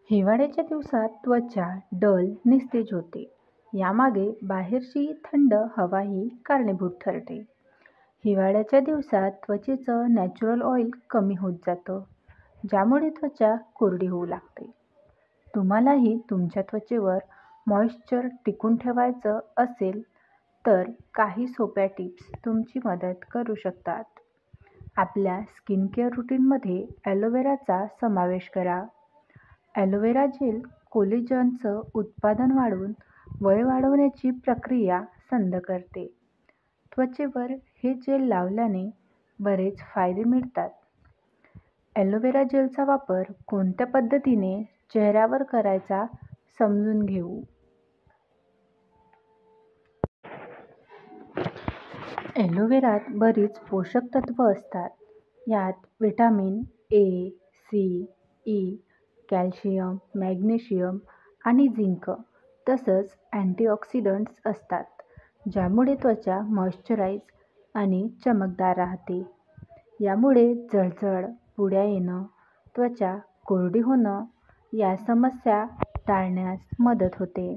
हिवाळ्याच्या दिवसात त्वचा डल निस्तेज होते. यामागे बाहेरची थंड हवाही कारणीभूत ठरते. हिवाळ्याच्या दिवसात त्वचेचं नॅचरल ऑइल कमी होत जातं, ज्यामुळे त्वचा कोरडी होऊ लागते. तुम्हालाही तुमच्या त्वचेवर मॉइश्चर टिकून ठेवायचं असेल तर काही सोप्या टिप्स तुमची मदत करू शकतात. आपल्या स्किनकेअर रुटीनमध्ये ॲलोवेराचा समावेश करा. ॲलोवेरा जेल कोलेजनचं उत्पादन वाढवून वय वाढवण्याची प्रक्रिया मंद करते. त्वचेवर हे जेल लावल्याने बरेच फायदे मिळतात. ॲलोवेरा जेलचा वापर कोणत्या पद्धतीने चेहऱ्यावर करायचा समजून घेऊ. ॲलोवेरात बरीच पोषक तत्व असतात. यात vitamin A, C, E, calcium, magnesium आणि झिंक तसंच अँटीऑक्सिडंट्स असतात, ज्यामुळे त्वचा मॉइश्चराइज आणि चमकदार राहते. यामुळे जळजळ, पुड्या येणं, त्वचा कोरडी होणं या समस्या टाळण्यास मदत होते.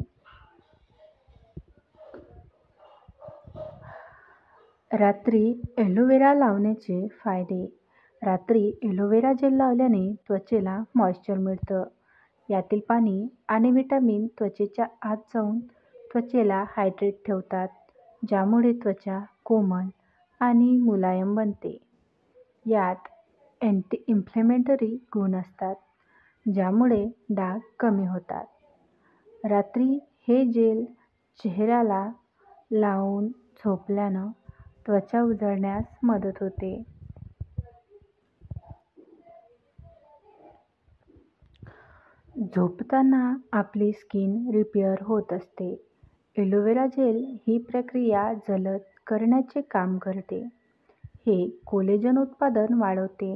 रात्री ॲलोवेरा लावण्याचे फायदे. रात्री ॲलोवेरा जेल लावल्याने त्वचेला मॉइश्चर मिळतं. यातील पाणी आणि व्हिटॅमिन त्वचेच्या आत जाऊन त्वचेला हायड्रेट ठेवतात, ज्यामुळे त्वचा कोमल आणि मुलायम बनते. यात अँटी इन्फ्लेमेटरी गुण असतात, ज्यामुळे डाग कमी होतात. रात्री हे जेल चेहऱ्याला लावून झोपल्यानं त्वचा उजळण्यास मदत होते. झोपताना आपली स्किन रिपेअर होत असते. ॲलोवेरा जेल ही प्रक्रिया जलद करण्याचे काम करते. हे कोलेजन उत्पादन वाढवते,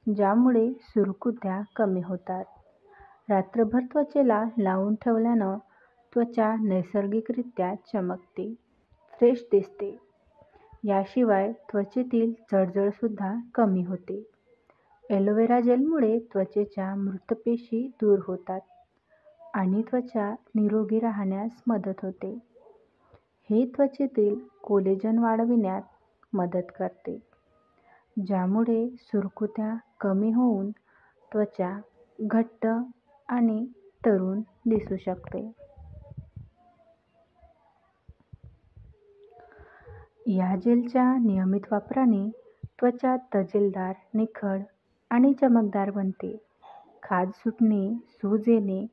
ज्यामुळे सुरकुत्या कमी होतात. रात्रभर त्वचेला लावून ठेवल्यानं त्वचा नैसर्गिकरित्या चमकते, फ्रेश दिसते. याशिवाय त्वचेतील जळजळसुद्धा कमी होते. ॲलोवेरा जेलमुळे त्वचेच्या मृत पेशी दूर होतात आणि त्वचा निरोगी राहण्यास मदत होते. हे त्वचेतील कोलेजन वाढविण्यात मदत करते, ज्यामुळे सुरकुत्या कमी होऊन त्वचा घट्ट आणि तरुण दिसू शकते. या जेलच्या नियमित वापराने त्वचा तजेलदार, निखळ आणि चमकदार बनते. खाज सुटणे, सूज येणे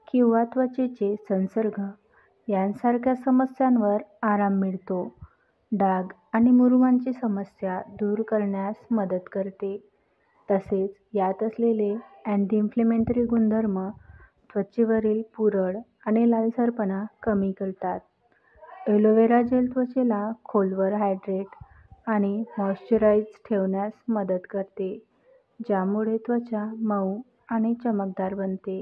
किंवा त्वचेचे संसर्ग यांसारख्या समस्यांवर आराम मिळतो. डाग आणि मुरुमांची समस्या दूर करण्यास मदत करते. तसेच यात असलेले अँटी इन्फ्लेमेटरी गुणधर्म त्वचेवरील पुरळ आणि लालसरपणा कमी करतात. ॲलोवेरा जेल त्वचेला खोलवर हायड्रेट आणि मॉइश्चराइज ठेवण्यास मदत करते, ज्यामुळे त्वचा मऊ आणि चमकदार बनते.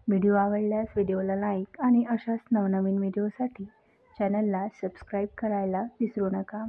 व्हिडिओ आवडल्यास व्हिडिओला लाईक आणि अशाच नवनवीन व्हिडिओसाठी चॅनलला सबस्क्राईब करायला विसरू नका.